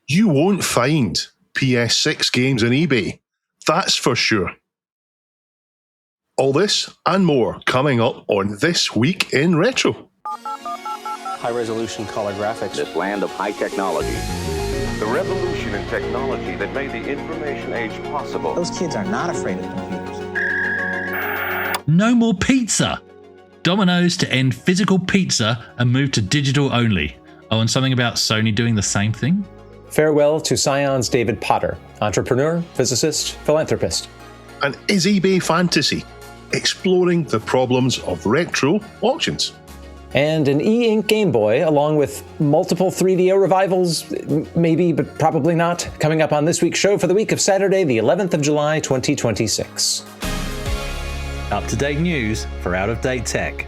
You won't find PS6 games on eBay. That's for sure. All this and more coming up on This Week in Retro. High-resolution color graphics. This land of high technology. The revolution in technology that made the information age possible. Those kids are not afraid of computers. No more pizza. Domino's to end physical pizza and move to digital only. Oh, and something about Sony doing the same thing? Farewell to Scion's David Potter, entrepreneur, physicist, philanthropist. And is eBay fantasy? Exploring the problems of retro auctions. And an e-ink Game Boy, along with multiple 3DO revivals, maybe, but probably not, coming up on this week's show for the week of Saturday, the 11th of July, 2026. Up-to-date news for out-of-date tech.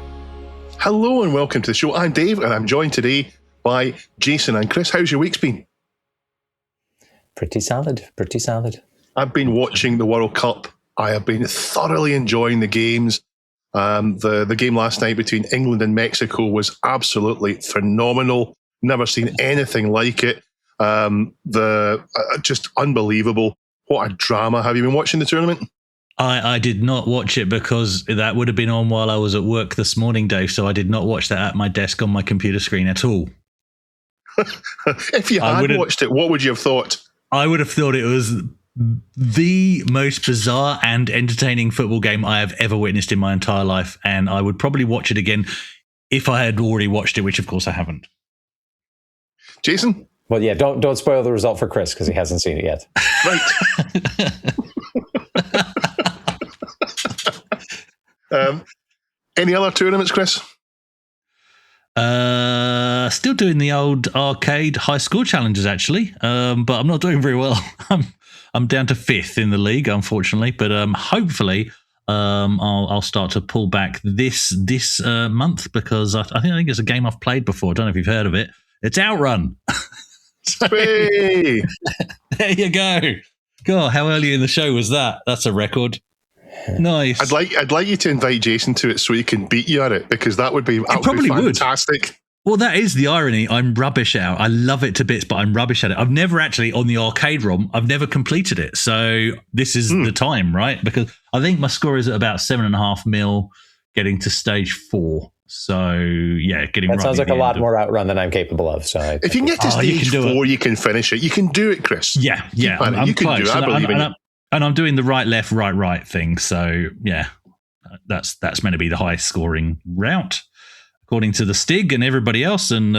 Hello and welcome to the show. I'm Dave and I'm joined today by Jason and Chris. How's your week's been? Pretty solid, pretty solid. I've been watching the World Cup. I have been thoroughly enjoying the games. The game last night between England and Mexico was absolutely phenomenal. Never seen anything like it. Just unbelievable. What a drama. Have you been watching the tournament? I did not watch it because that would have been on while I was at work this morning, Dave, so I did not watch that at my desk on my computer screen at all. If you had watched it, what would you have thought? I would have thought it was the most bizarre and entertaining football game I have ever witnessed in my entire life, and I would probably watch it again if I had already watched it, which of course I haven't. Jason? Well, yeah, don't spoil the result for Chris because he hasn't seen it yet. Right. Any other tournaments, Chris? Still doing the old arcade high score challenges, actually, but I'm not doing very well. I'm down to 5th in the league, unfortunately, but hopefully I'll start to pull back this month because I think it's a game I've played before. I don't know if you've heard of it. It's Outrun. Hey. There you go. God, how early in the show was that? That's a record. Nice. I'd like you to invite Jason to it so he can beat you at it, because that would be fantastic. Would. Well, that is the irony. I'm rubbish at it. I love it to bits, but I'm rubbish at it. I've never actually, on the arcade ROM, I've never completed it. So this is the time, right? Because I think my score is at about 7.5 mil, getting to stage 4. So, yeah, getting that sounds like a lot more Outrun than I'm capable of. So if you can get to stage 4, you can finish it. You can do it, Chris. Yeah. You can do it. I believe in you. And I'm doing the right, left, right thing. So, yeah, that's meant to be the high scoring route, according to the Stig and everybody else. And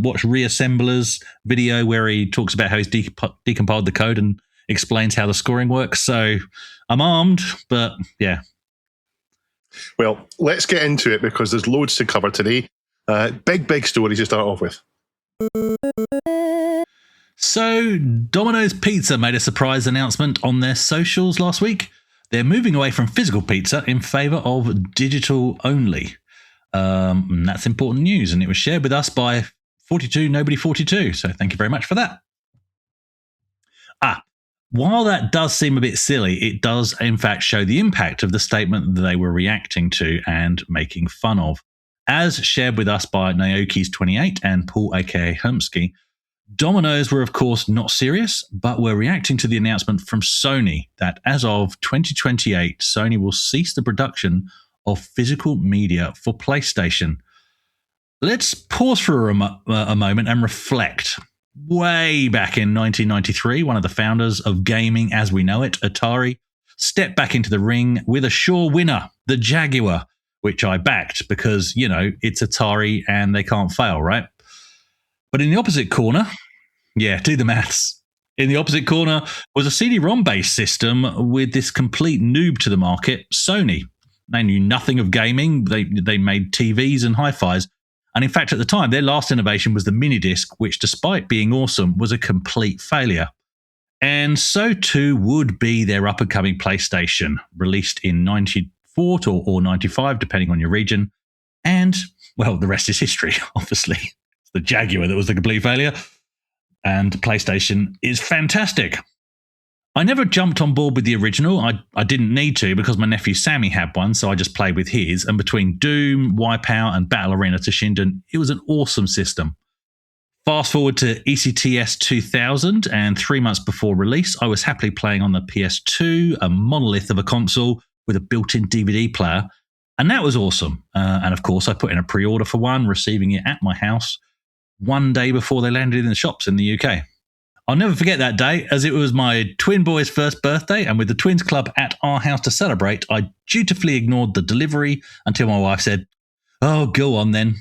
watch Reassembler's video where he talks about how he's decompiled the code and explains how the scoring works. So I'm armed, but yeah. Well, let's get into it because there's loads to cover today. Big stories to start off with. So, Domino's Pizza made a surprise announcement on their socials last week. They're moving away from physical pizza in favour of digital only. And that's important news, and it was shared with us by 42 Nobody 42. So, thank you very much for that. While that does seem a bit silly, it does in fact show the impact of the statement that they were reacting to and making fun of. As shared with us by Naoki's28 and Paul aka Housekeeping, Domino's were, of course, not serious, but were reacting to the announcement from Sony that as of 2028, Sony will cease the production of physical media for PlayStation. Let's pause for a moment and reflect. Way back in 1993, one of the founders of gaming as we know it, Atari, stepped back into the ring with a sure winner, the Jaguar, which I backed because, you know, it's Atari and they can't fail, right? But in the opposite corner, yeah, do the maths. In the opposite corner was a CD-ROM-based system with this complete noob to the market, Sony. They knew nothing of gaming. They made TVs and hi-fis. And in fact, at the time, their last innovation was the mini-disc, which, despite being awesome, was a complete failure. And so too would be their up-and-coming PlayStation, released in 94 or 95, depending on your region. And, well, the rest is history, obviously. The Jaguar that was the complete failure, and PlayStation is fantastic. I never jumped on board with the original. I didn't need to because my nephew Sammy had one, so I just played with his. And between Doom, Wipeout, and Battle Arena to Shinden, it was an awesome system. Fast forward to ECTS 2000, and 3 months before release, I was happily playing on the PS2, a monolith of a console with a built-in DVD player, and that was awesome. And of course, I put in a pre-order for one, receiving it at my house 1 day before they landed in the shops in the UK. I'll never forget that day, as it was my twin boy's first birthday, and with the Twins Club at our house to celebrate, I dutifully ignored the delivery until my wife said, "Oh, go on then."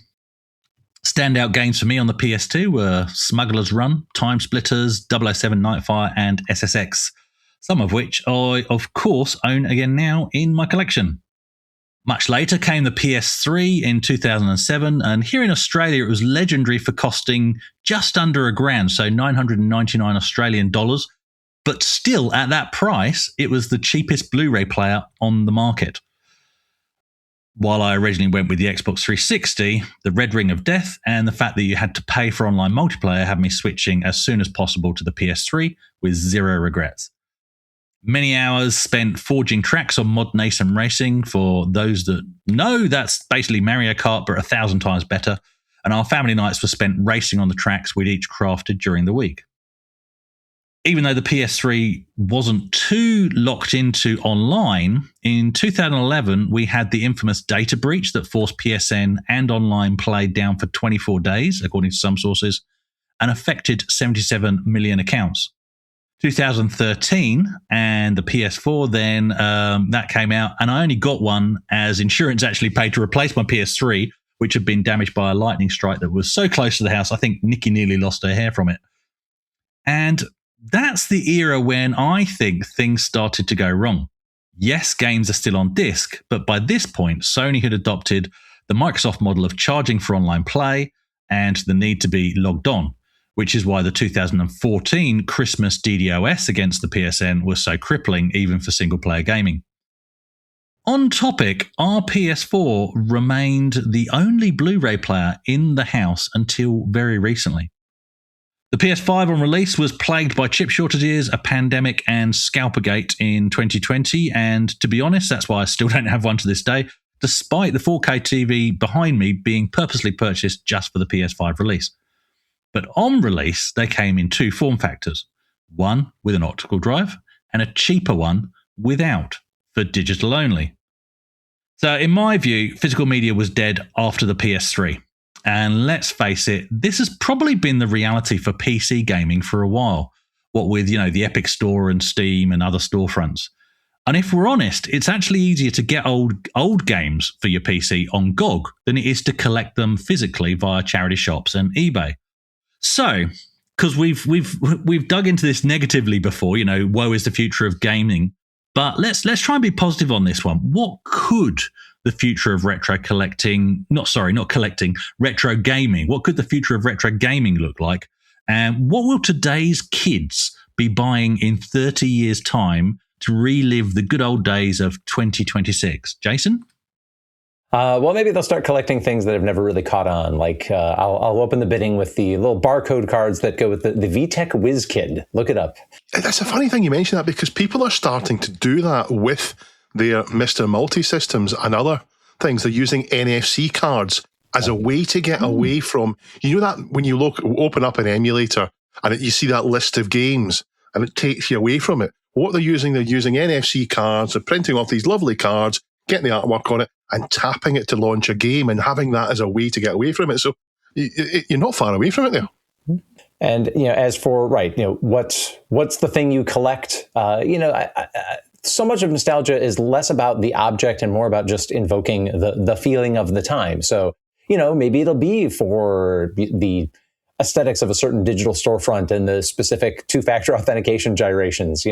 Standout games for me on the PS2 were Smuggler's Run, Time Splitters, 007 Nightfire, and SSX, some of which I, of course, own again now in my collection. Much later came the PS3 in 2007, and here in Australia it was legendary for costing just under $1,000, so 999 Australian dollars, but still at that price, it was the cheapest Blu-ray player on the market. While I originally went with the Xbox 360, the Red Ring of Death and the fact that you had to pay for online multiplayer had me switching as soon as possible to the PS3 with zero regrets. Many hours spent forging tracks on Mod Nation Racing. For those that know, that's basically Mario Kart, but 1,000 times better. And our family nights were spent racing on the tracks we'd each crafted during the week. Even though the PS3 wasn't too locked into online, in 2011, we had the infamous data breach that forced PSN and online play down for 24 days, according to some sources, and affected 77 million accounts. 2013 and the PS4 then, that came out, and I only got one as insurance actually paid to replace my PS3, which had been damaged by a lightning strike that was so close to the house, I think Nikki nearly lost her hair from it. And that's the era when I think things started to go wrong. Yes, games are still on disc, but by this point, Sony had adopted the Microsoft model of charging for online play and the need to be logged on, which is why the 2014 Christmas DDoS against the PSN was so crippling even for single-player gaming. On topic, our PS4 remained the only Blu-ray player in the house until very recently. The PS5 on release was plagued by chip shortages, a pandemic, and Scalpergate in 2020, and to be honest, that's why I still don't have one to this day, despite the 4K TV behind me being purposely purchased just for the PS5 release. But on release, they came in two form factors, one with an optical drive and a cheaper one without, for digital only. So in my view, physical media was dead after the PS3. And let's face it, this has probably been the reality for PC gaming for a while, what with, the Epic Store and Steam and other storefronts. And if we're honest, it's actually easier to get old games for your PC on GOG than it is to collect them physically via charity shops and eBay. So, because we've dug into this negatively before, woe is the future of gaming, but let's try and be positive on this one. What could the future of retro gaming, what could the future of retro gaming look like? And what will today's kids be buying in 30 years' time to relive the good old days of 2026? Jason? Well, maybe they'll start collecting things that have never really caught on. Like I'll open the bidding with the little barcode cards that go with the VTech WizKid. Look it up. That's a funny thing you mention that, because people are starting to do that with their Mr. Multi-systems and other things. They're using NFC cards as a way to get away from, that when you open up an emulator and you see that list of games and it takes you away from it. What they're using NFC cards, they're printing off these lovely cards, getting the artwork on it and tapping it to launch a game and having that as a way to get away from it. So you're not far away from it there. And, as for, what's the thing you collect? So much of nostalgia is less about the object and more about just invoking the feeling of the time. So, maybe it'll be for the aesthetics of a certain digital storefront and the specific two-factor authentication gyrations,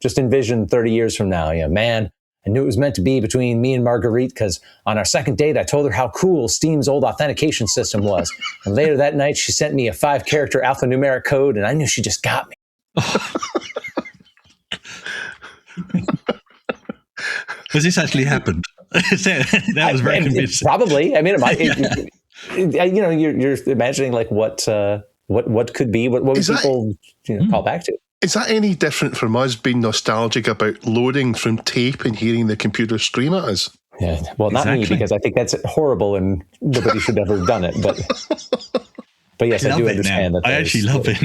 just envision 30 years from now, man, I knew it was meant to be between me and Marguerite because on our second date, I told her how cool Steam's old authentication system was. And later that night, she sent me a 5-character alphanumeric code and I knew she just got me. Has this actually happened? That was very convincing. Probably. I mean, it might. You're imagining like what could be. What would people call back to? Is that any different from us being nostalgic about loading from tape and hearing the computer scream at us? Yeah. Well, not me, because I think that's horrible and nobody should ever have done it. But But yes, I do it understand now. that. I actually love it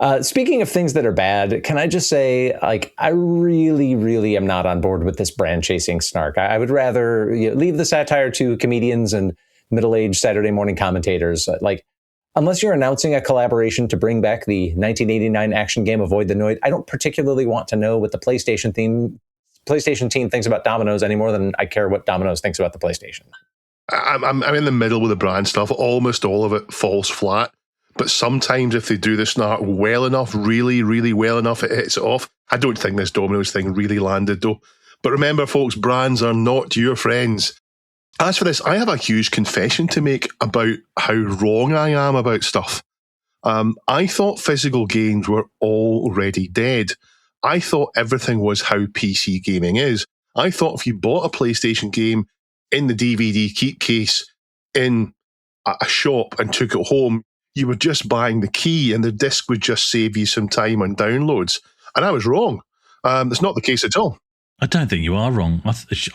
now. Speaking of things that are bad, can I just say, like, I really, really am not on board with this brand chasing snark. I would rather leave the satire to comedians and middle-aged Saturday morning commentators. Like, unless you're announcing a collaboration to bring back the 1989 action game Avoid the Noid, I don't particularly want to know what the PlayStation team thinks about Domino's any more than I care what Domino's thinks about the PlayStation. I'm in the middle with the brand stuff. Almost all of it falls flat. But sometimes if they do the snark well enough, really, really well enough, it hits it off. I don't think this Domino's thing really landed, though. But remember, folks, brands are not your friends. As for this, I have a huge confession to make about how wrong I am about stuff. I thought physical games were already dead. I thought everything was how PC gaming is. I thought if you bought a PlayStation game in the DVD keep case in a shop and took it home, you were just buying the key and the disc would just save you some time on downloads. And I was wrong. It's not the case at all. I don't think you are wrong.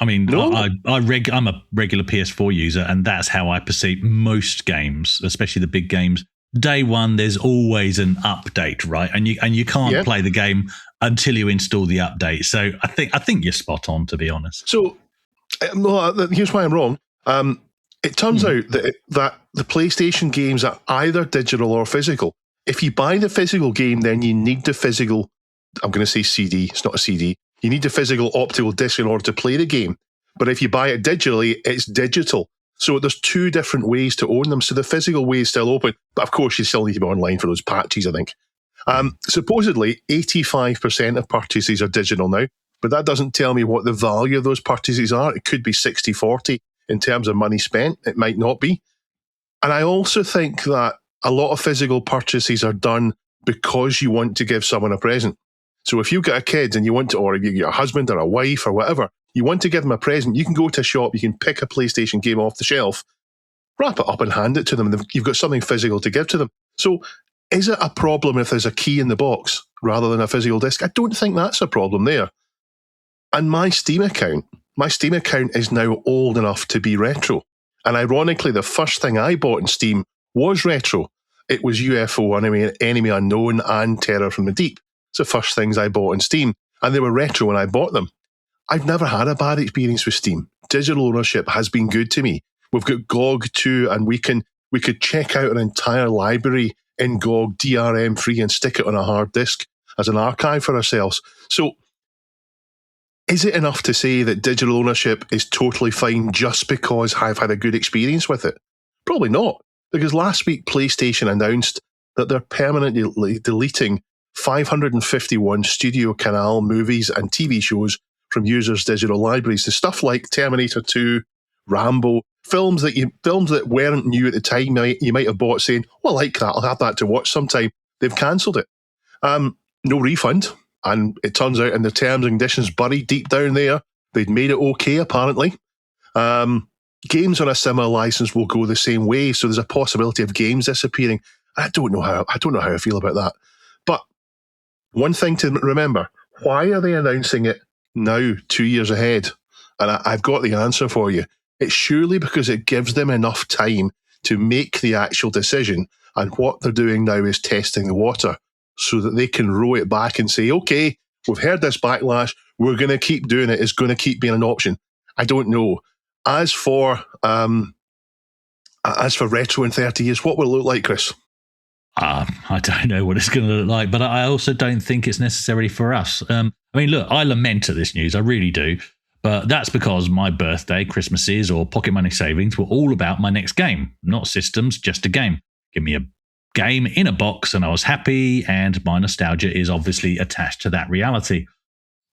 I mean, no? I'm a regular PS4 user, and that's how I perceive most games, especially the big games. Day one, there's always an update, right? And you can't play the game until you install the update. So I think you're spot on, to be honest. So here's why I'm wrong. It turns out that the PlayStation games are either digital or physical. If you buy the physical game, then you need the physical, I'm going to say CD, it's not a CD. You need the physical optical disc in order to play the game. But if you buy it digitally, it's digital. So there's two different ways to own them. So the physical way is still open. But of course, you still need to be online for those patches, I think. Supposedly, 85% of purchases are digital now. But that doesn't tell me what the value of those purchases are. It could be 60-40 in terms of money spent. It might not be. And I also think that a lot of physical purchases are done because you want to give someone a present. So if you've got a kid and you want to, or you've got a husband or a wife or whatever, you want to give them a present, you can go to a shop, you can pick a PlayStation game off the shelf, wrap it up and hand it to them, and you've got something physical to give to them. So is it a problem if there's a key in the box rather than a physical disc? I don't think that's a problem there. And my Steam account is now old enough to be retro. And ironically, the first thing I bought in Steam was retro. It was UFO, Enemy Unknown, and Terror from the Deep. It's the first things I bought in Steam. And they were retro when I bought them. I've never had a bad experience with Steam. Digital ownership has been good to me. We've got GOG too, and we could check out an entire library in GOG DRM free and stick it on a hard disk as an archive for ourselves. So is it enough to say that digital ownership is totally fine just because I've had a good experience with it? Probably not, because last week PlayStation announced that they're permanently deleting 551 Studio Canal movies and TV shows from users' digital libraries. The stuff like Terminator 2, Rambo, films that weren't new at the time, you might have bought saying, well, I like that, I'll have that to watch sometime. They've cancelled it. No refund. And it turns out in the terms and conditions buried deep down there, they'd made it okay, apparently. Games on a similar license will go the same way, so there's a possibility of games disappearing. I don't know how I feel about that. But one thing to remember, why are they announcing it now, 2 years ahead? And I've got the answer for you. It's surely because it gives them enough time to make the actual decision, and what they're doing now is testing the water so that they can row it back and say, okay, we've heard this backlash, we're going to keep doing it, it's going to keep being an option. I don't know. As for retro in 30 years, what will it look like, Chris? I don't know what it's going to look like, but I also don't think it's necessary for us. I mean, look, I lament at this news, I really do, but that's because my birthday, Christmases, or pocket money savings were all about my next game, not systems, just a game. Give me a game in a box and I was happy, and my nostalgia is obviously attached to that reality.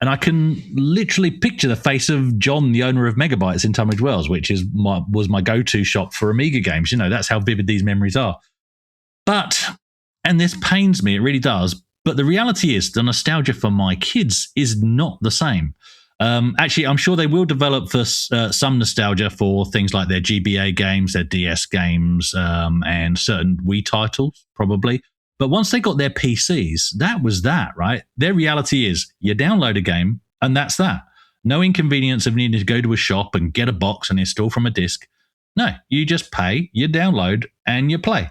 And I can literally picture the face of John, the owner of Megabytes in Tunbridge Wells, which was my go-to shop for Amiga games. You know, that's how vivid these memories are. But, and this pains me, it really does, but the reality is the nostalgia for my kids is not the same. Actually, I'm sure they will develop for some nostalgia for things like their GBA games, their DS games, and certain Wii titles, probably. But once they got their PCs, that was that, right? Their reality is you download a game and that's that. No inconvenience of needing to go to a shop and get a box and install from a disk. No, you just pay, you download, and you play.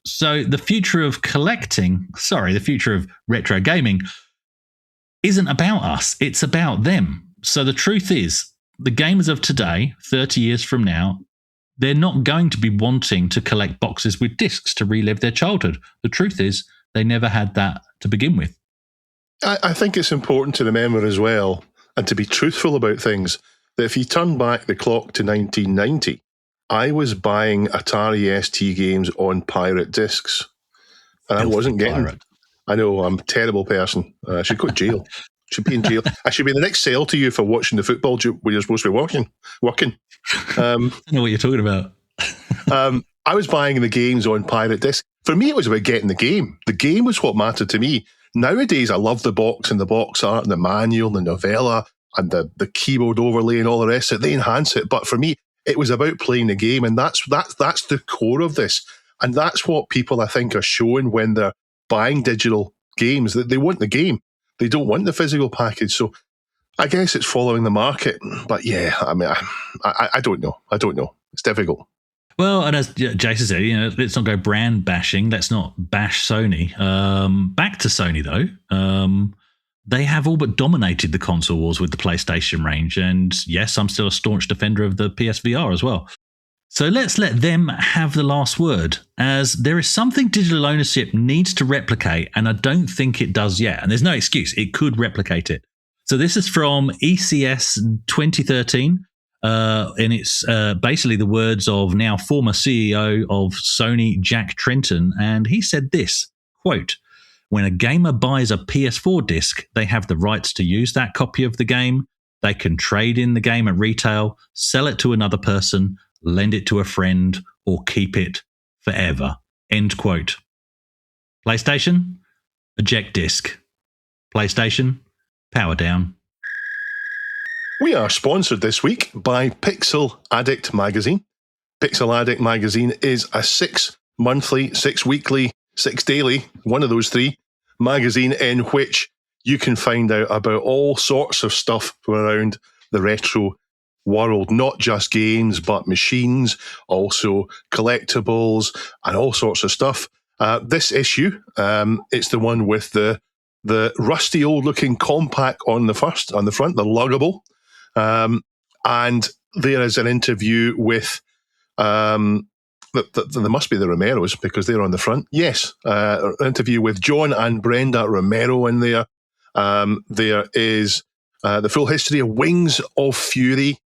So the future of the future of retro gaming isn't about us. It's about them. So the truth is, the gamers of today, 30 years from now, they're not going to be wanting to collect boxes with discs to relive their childhood. The truth is, they never had that to begin with. I think it's important to remember as well, and to be truthful about things, that if you turn back the clock to 1990, I was buying Atari ST games on pirate discs. And I wasn't getting... Pirate. I know, I'm a terrible person. I should go to jail. Should be in jail. I should be in the next cell to you for watching the football when you're supposed to be working. I know what you're talking about. I was buying the games on pirate disc. For me, it was about getting the game. The game was what mattered to me. Nowadays, I love the box and the box art and the manual and the novella and the keyboard overlay and all the rest of it. They enhance it. But for me, it was about playing the game. And that's the core of this. And that's what people, I think, are showing when they're buying digital games, that they want the game. They don't want the physical package. So I guess it's following the market. But yeah, I mean, I don't know. It's difficult. Well, and as Jason said, let's not go brand bashing. Let's not bash Sony. Back to Sony, though. They have all but dominated the console wars with the PlayStation range. And yes, I'm still a staunch defender of the PSVR as well. So let's let them have the last word, as there is something digital ownership needs to replicate, and I don't think it does yet. And there's no excuse. It could replicate it. So this is from ECS 2013. And it's basically the words of now former CEO of Sony, Jack Tretton. And he said this, quote, "When a gamer buys a PS4 disc, they have the rights to use that copy of the game. They can trade in the game at retail, sell it to another person, lend it to a friend, or keep it forever." End quote. PlayStation, eject disc. PlayStation, power down. We are sponsored this week by Pixel Addict Magazine. Pixel Addict Magazine is a 6-monthly, 6-weekly, 6-daily, one of those three, magazine in which you can find out about all sorts of stuff from around the retro world, not just games, but machines, also collectibles, and all sorts of stuff. This issue, it's the one with the rusty old-looking compact on the front, the luggable. And there is an interview with, there must be the Romeros because they're on the front. Yes, an interview with John and Brenda Romero in there. There is the full history of Wings of Fury,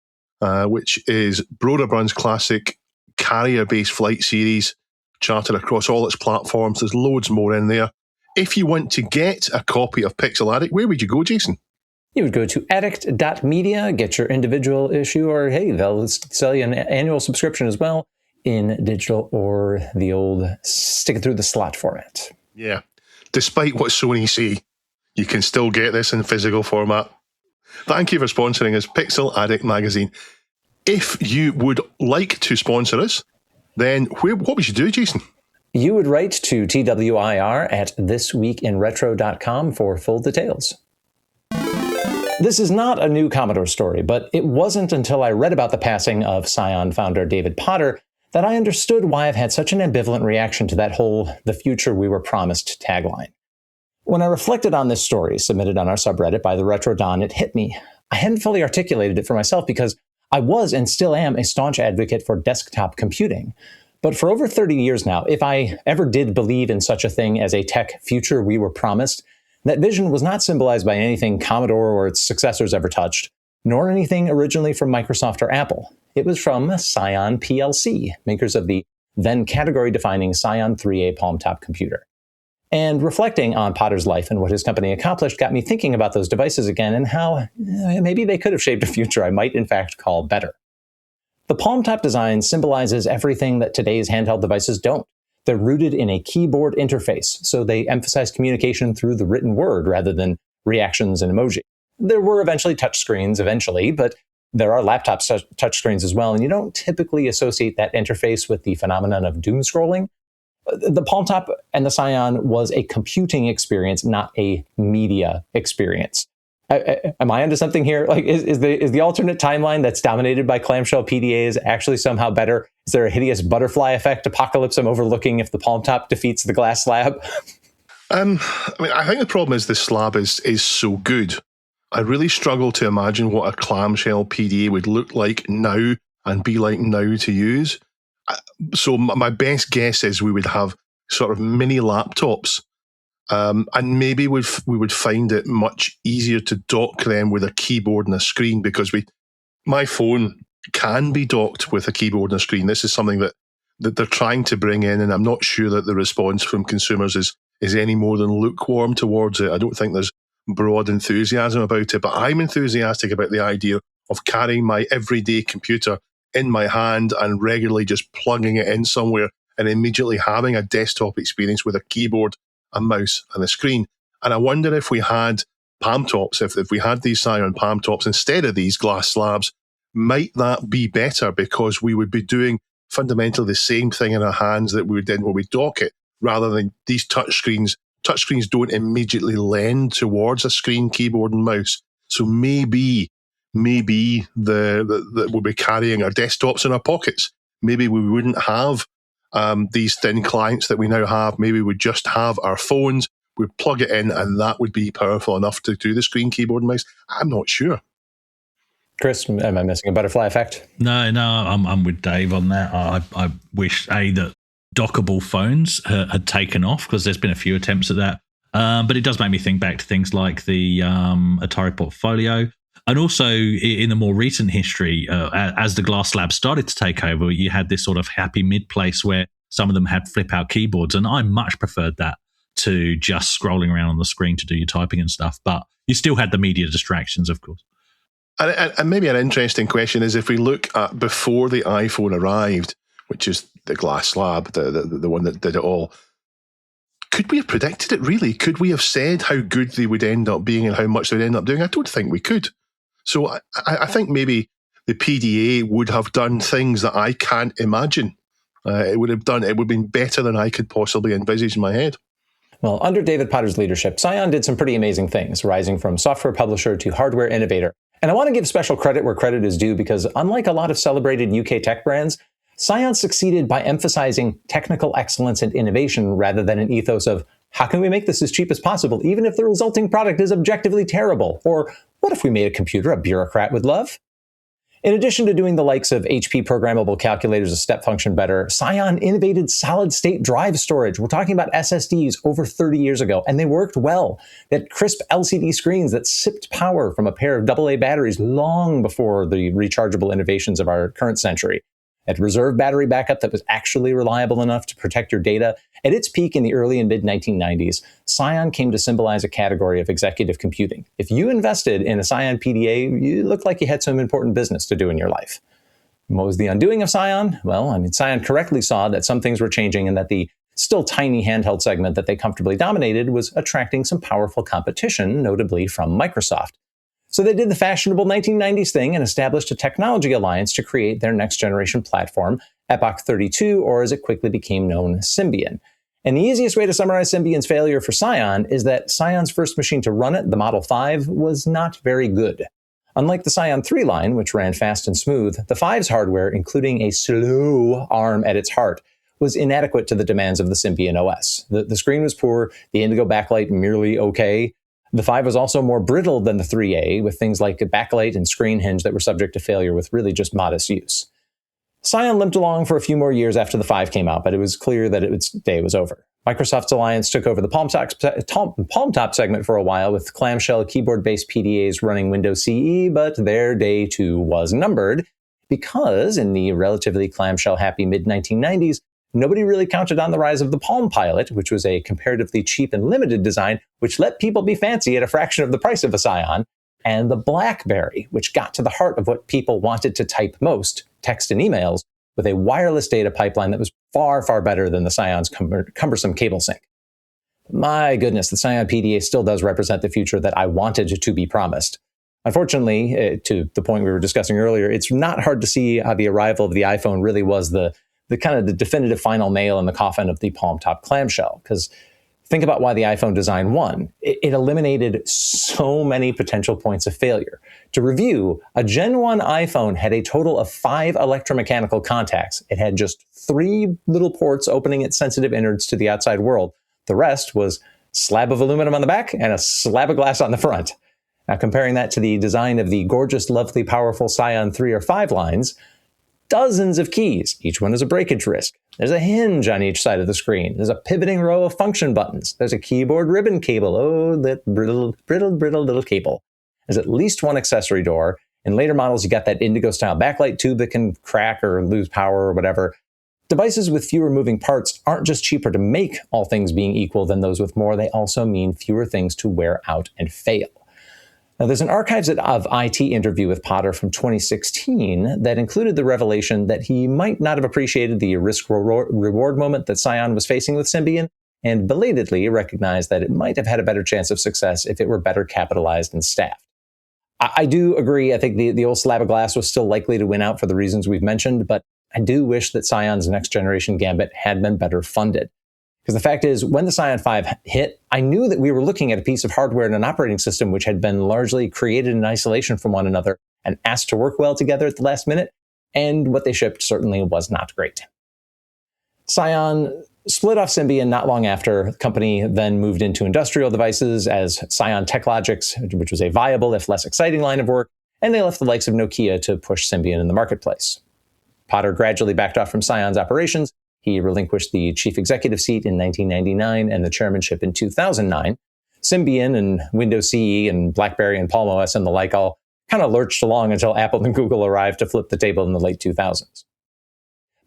which is Broderbund's classic carrier-based flight series, charted across all its platforms. There's loads more in there. If you want to get a copy of Pixel Addict, where would you go, Jason? You would go to addict.media, get your individual issue, or hey, they'll sell you an annual subscription as well in digital or the old stick it through the slot format. Yeah. Despite what Sony say, you can still get this in physical format. Thank you for sponsoring us, Pixel Addict Magazine. If you would like to sponsor us, then what would you do, Jason? You would write to TWiR at thisweekinretro.com for full details. This is not a new Commodore story, but it wasn't until I read about the passing of Psion founder David Potter that I understood why I've had such an ambivalent reaction to that whole "the future we were promised" tagline. When I reflected on this story submitted on our subreddit by the Retro Don, it hit me. I hadn't fully articulated it for myself because I was and still am a staunch advocate for desktop computing. But for over 30 years now, if I ever did believe in such a thing as a tech future we were promised, that vision was not symbolized by anything Commodore or its successors ever touched, nor anything originally from Microsoft or Apple. It was from Psion PLC, makers of the then category-defining Psion 3A palm-top computer. And reflecting on Potter's life and what his company accomplished got me thinking about those devices again and how maybe they could have shaped a future I might in fact call better. The palm-top design symbolizes everything that today's handheld devices don't. They're rooted in a keyboard interface, so they emphasize communication through the written word rather than reactions and emoji. There were eventually touchscreens, but there are laptop touchscreens as well, and you don't typically associate that interface with the phenomenon of doom scrolling. The Palm Top and the Psion was a computing experience, not a media experience. Am I onto something here? Like, is the alternate timeline that's dominated by clamshell PDAs actually somehow better? Is there a hideous butterfly effect apocalypse I'm overlooking if the palm top defeats the glass slab? I mean, I think the problem is the slab is so good. I really struggle to imagine what a clamshell PDA would look like now and be like now to use. So my best guess is we would have sort of mini laptops, and maybe we would find it much easier to dock them with a keyboard and a screen, because my phone can be docked with a keyboard and a screen. This is something that they're trying to bring in, and I'm not sure that the response from consumers is any more than lukewarm towards it. I don't think there's broad enthusiasm about it, but I'm enthusiastic about the idea of carrying my everyday computer in my hand and regularly just plugging it in somewhere and immediately having a desktop experience with a keyboard, a mouse, and a screen. And I wonder if we had palm tops, if we had these Psion palm tops instead of these glass slabs, might that be better, because we would be doing fundamentally the same thing in our hands that we did when we dock it, rather than these touchscreens. Touchscreens don't immediately lend towards a screen, keyboard, and mouse. So maybe we'll be carrying our desktops in our pockets. Maybe we wouldn't have these thin clients that we now have. Maybe we'd just have our phones, we'd plug it in, and that would be powerful enough to do the screen, keyboard, and mouse. I'm not sure. Chris, am I missing a butterfly effect? No, I'm with Dave on that. I wish that dockable phones had taken off, because there's been a few attempts at that. But it does make me think back to things like the Atari Portfolio. And also in the more recent history, as the glass slab started to take over, you had this sort of happy mid place where some of them had flip out keyboards. And I much preferred that to just scrolling around on the screen to do your typing and stuff. But you still had the media distractions, of course. And maybe an interesting question is, if we look at before the iPhone arrived, which is the glass slab, the one that did it all, could we have predicted it, really? Could we have said how good they would end up being and how much they'd end up doing? I don't think we could. So I think maybe the PDA would have done things that I can't imagine. It would have been better than I could possibly envisage in my head. Well, under David Potter's leadership, Psion did some pretty amazing things, rising from software publisher to hardware innovator. And I want to give special credit where credit is due, because unlike a lot of celebrated UK tech brands, Psion succeeded by emphasizing technical excellence and innovation rather than an ethos of, how can we make this as cheap as possible, even if the resulting product is objectively terrible? Or what if we made a computer a bureaucrat would love? In addition to doing the likes of HP programmable calculators a step function better, Psion innovated solid-state drive storage. We're talking about SSDs over 30 years ago, and they worked well. They had crisp LCD screens that sipped power from a pair of AA batteries long before the rechargeable innovations of our current century. At reserve battery backup that was actually reliable enough to protect your data. At its peak in the early and mid-1990s, Psion came to symbolize a category of executive computing. If you invested in a Psion PDA, you looked like you had some important business to do in your life. And what was the undoing of Psion? Well, Psion correctly saw that some things were changing and that the still tiny handheld segment that they comfortably dominated was attracting some powerful competition, notably from Microsoft. So they did the fashionable 1990s thing and established a technology alliance to create their next generation platform, Epoch 32, or as it quickly became known, Symbian. And the easiest way to summarize Symbian's failure for Psion is that Psion's first machine to run it, the Model 5, was not very good. Unlike the Psion 3 line, which ran fast and smooth, the 5's hardware, including a slow ARM at its heart, was inadequate to the demands of the Symbian OS. The screen was poor, the Indigo backlight merely okay. The 5 was also more brittle than the 3A, with things like a backlight and screen hinge that were subject to failure with really just modest use. Psion limped along for a few more years after the 5 came out, but it was clear that its day was over. Microsoft's alliance took over the palm top segment for a while, with clamshell keyboard-based PDAs running Windows CE, but their day too was numbered, because in the relatively clamshell-happy mid-1990s, nobody really counted on the rise of the Palm Pilot, which was a comparatively cheap and limited design, which let people be fancy at a fraction of the price of a Psion, and the BlackBerry, which got to the heart of what people wanted to type most, text and emails, with a wireless data pipeline that was far, far better than the Psion's cumbersome cable sync. My goodness, the Psion PDA still does represent the future that I wanted to be promised. Unfortunately, to the point we were discussing earlier, it's not hard to see how the arrival of the iPhone really was the kind of the definitive final nail in the coffin of the palm top clamshell, because Think about why the iPhone design won. It eliminated so many potential points of failure. To review, a Gen 1 iPhone had a total of 5 electromechanical contacts. It had just 3 little ports opening its sensitive innards to the outside world. The rest was a slab of aluminum on the back and a slab of glass on the front. Now, comparing that to the design of the gorgeous, lovely, powerful Psion 3 or 5 lines, dozens of keys. Each one is a breakage risk. There's a hinge on each side of the screen. There's a pivoting row of function buttons. There's a keyboard ribbon cable. Oh, that brittle little cable. There's at least one accessory door. In later models, you got that indigo-style backlight tube that can crack or lose power or whatever. Devices with fewer moving parts aren't just cheaper to make, all things being equal, than those with more. They also mean fewer things to wear out and fail. Now, there's an Archives of IT interview with Potter from 2016 that included the revelation that he might not have appreciated the risk-reward moment that Psion was facing with Symbian, and belatedly recognized that it might have had a better chance of success if it were better capitalized and staffed. I do agree. I think the old slab of glass was still likely to win out for the reasons we've mentioned, but I do wish that Psion's next-generation Gambit had been better funded. Because the fact is, when the Psion 5 hit, I knew that we were looking at a piece of hardware and an operating system which had been largely created in isolation from one another and asked to work well together at the last minute, and what they shipped certainly was not great. Psion split off Symbian not long after. The company then moved into industrial devices as Psion Technologics, which was a viable, if less exciting line of work, and they left the likes of Nokia to push Symbian in the marketplace. Potter gradually backed off from Psion's operations. He relinquished the chief executive seat in 1999 and the chairmanship in 2009. Symbian and Windows CE and BlackBerry and Palm OS and the like all kind of lurched along until Apple and Google arrived to flip the table in the late 2000s.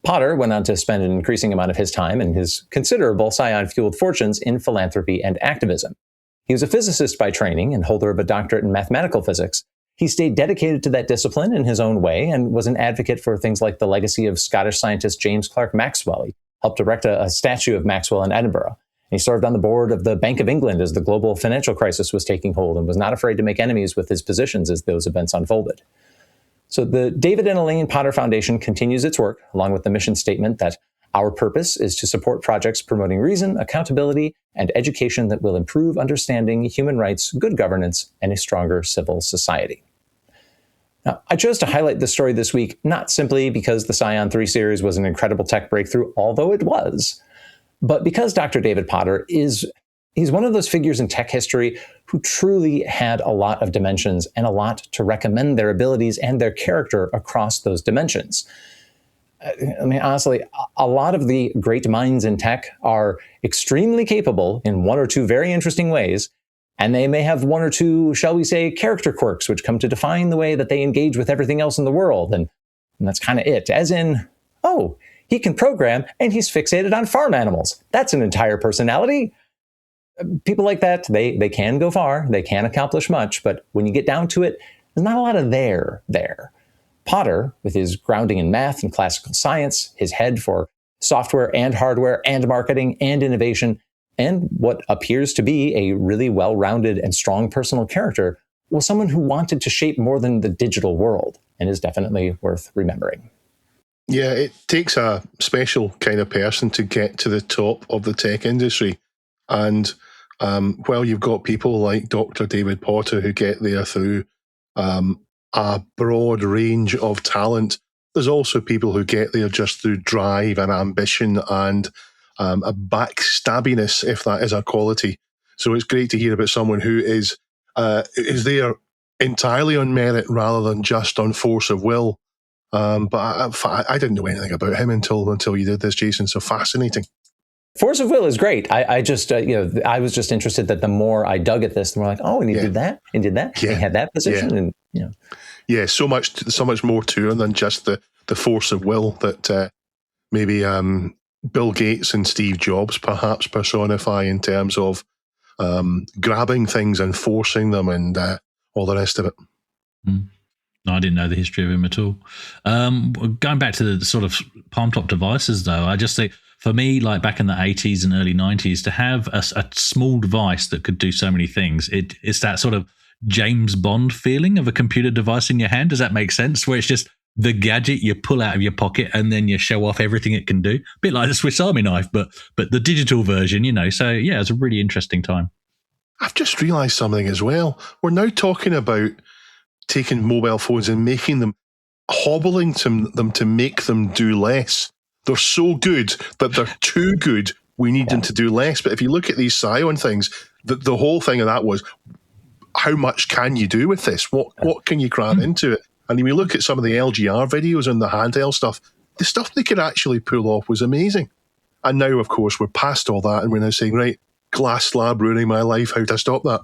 Potter went on to spend an increasing amount of his time and his considerable Psion-fueled fortunes in philanthropy and activism. He was a physicist by training and holder of a doctorate in mathematical physics. He stayed dedicated to that discipline in his own way and was an advocate for things like the legacy of Scottish scientist James Clerk Maxwell. He helped erect a statue of Maxwell in Edinburgh. He served on the board of the Bank of England as the global financial crisis was taking hold and was not afraid to make enemies with his positions as those events unfolded. So the David and Elaine Potter Foundation continues its work, along with the mission statement that our purpose is to support projects promoting reason, accountability, and education that will improve understanding, human rights, good governance, and a stronger civil society. Now, I chose to highlight this story this week, not simply because the Psion 3 series was an incredible tech breakthrough, although it was, but because Dr. David Potter he's one of those figures in tech history who truly had a lot of dimensions and a lot to recommend their abilities and their character across those dimensions. I mean, honestly, a lot of the great minds in tech are extremely capable in one or two very interesting ways, and they may have one or two, shall we say, character quirks, which come to define the way that they engage with everything else in the world. And that's kind of it. As in, oh, he can program and he's fixated on farm animals. That's an entire personality. People like that, they can go far, they can accomplish much, but when you get down to it, there's not a lot of there. Potter, with his grounding in math and classical science, his head for software and hardware and marketing and innovation, and what appears to be a really well-rounded and strong personal character, was someone who wanted to shape more than the digital world, and is definitely worth remembering. Yeah, it takes a special kind of person to get to the top of the tech industry. And while you've got people like Dr. David Potter who get there through a broad range of talent, there's also people who get there just through drive and ambition and a backstabbiness, if that is a quality. So it's great to hear about someone who is there entirely on merit rather than just on force of will. But I didn't know anything about him until you did this, Jason. So fascinating. Force of will is great. I just, I was just interested that the more I dug at this, the more like, oh, and he did that, and did that, and he had that position, and Yeah, so much more to him than just the force of will that maybe Bill Gates and Steve Jobs perhaps personify in terms of grabbing things and forcing them and all the rest of it. No, I didn't know the history of him at all. Going back to the sort of palm-top devices, though, I just think, for me, like back in the 80s and early 90s, to have a small device that could do so many things, it's that sort of James Bond feeling of a computer device in your hand. Does that make sense? Where it's just the gadget you pull out of your pocket and then you show off everything it can do. A bit like the Swiss Army knife, but the digital version, So yeah, it's a really interesting time. I've just realised something as well. We're now talking about taking mobile phones and making them, hobbling them to make them do less. They're so good that they're too good. We need them to do less. But if you look at these Psion things, the whole thing of that was, how much can you do with this? What can you cram into it? And when you look at some of the LGR videos and the handheld stuff, the stuff they could actually pull off was amazing. And now, of course, we're past all that, and we're now saying, right, glass slab ruining my life, how do I stop that?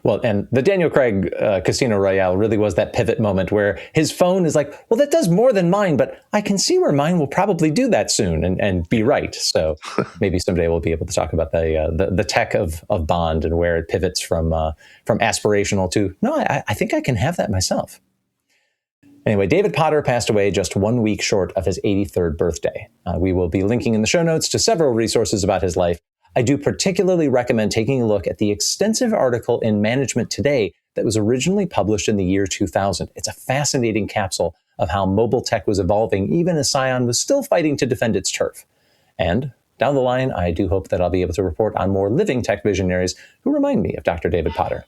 Well, and the Daniel Craig Casino Royale really was that pivot moment where his phone is like, well, that does more than mine, but I can see where mine will probably do that soon and be right. So maybe someday we'll be able to talk about the tech of Bond and where it pivots from aspirational to, no, I think I can have that myself. Anyway, David Potter passed away just 1 week short of his 83rd birthday. We will be linking in the show notes to several resources about his life. I do particularly recommend taking a look at the extensive article in Management Today that was originally published in the year 2000. It's a fascinating capsule of how mobile tech was evolving even as Psion was still fighting to defend its turf. And down the line, I do hope that I'll be able to report on more living tech visionaries who remind me of Dr. David Potter.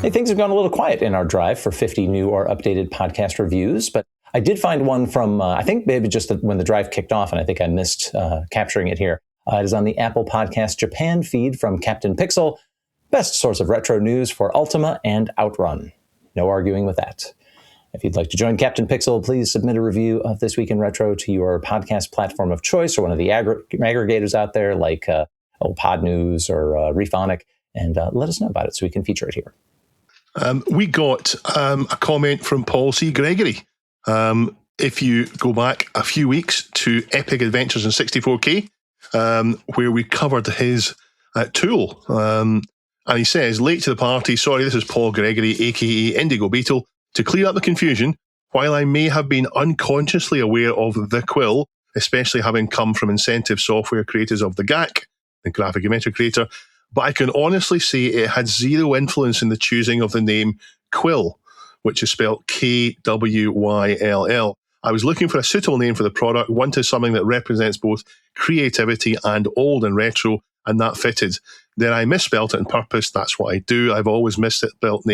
Hey, things have gone a little quiet in our drive for 50 new or updated podcast reviews, but I did find one from, I think maybe just when the drive kicked off, and I think I missed capturing it here. It is on the Apple Podcast Japan feed from Captain Pixel, best source of retro news for Ultima and Outrun. No arguing with that. If you'd like to join Captain Pixel, please submit a review of This Week in Retro to your podcast platform of choice or one of the aggregators out there like Pod News or Rephonic, and let us know about it so we can feature it here. We got a comment from Paul C. Gregory. If you go back a few weeks to Epic Adventures in 64K, where we covered his tool. And he says, late to the party, sorry, this is Paul Gregory, aka Indigo Beetle. To clear up the confusion, while I may have been unconsciously aware of the Quill, especially having come from Incentive Software, creators of the GAC, the Graphic Augmented Creator, but I can honestly say it had zero influence in the choosing of the name Quill, which is spelled Kwyll. I was looking for a suitable name for the product, wanted something that represents both creativity and old and retro, and that fitted. Then I misspelled it on purpose. That's what I do. I've always misspelled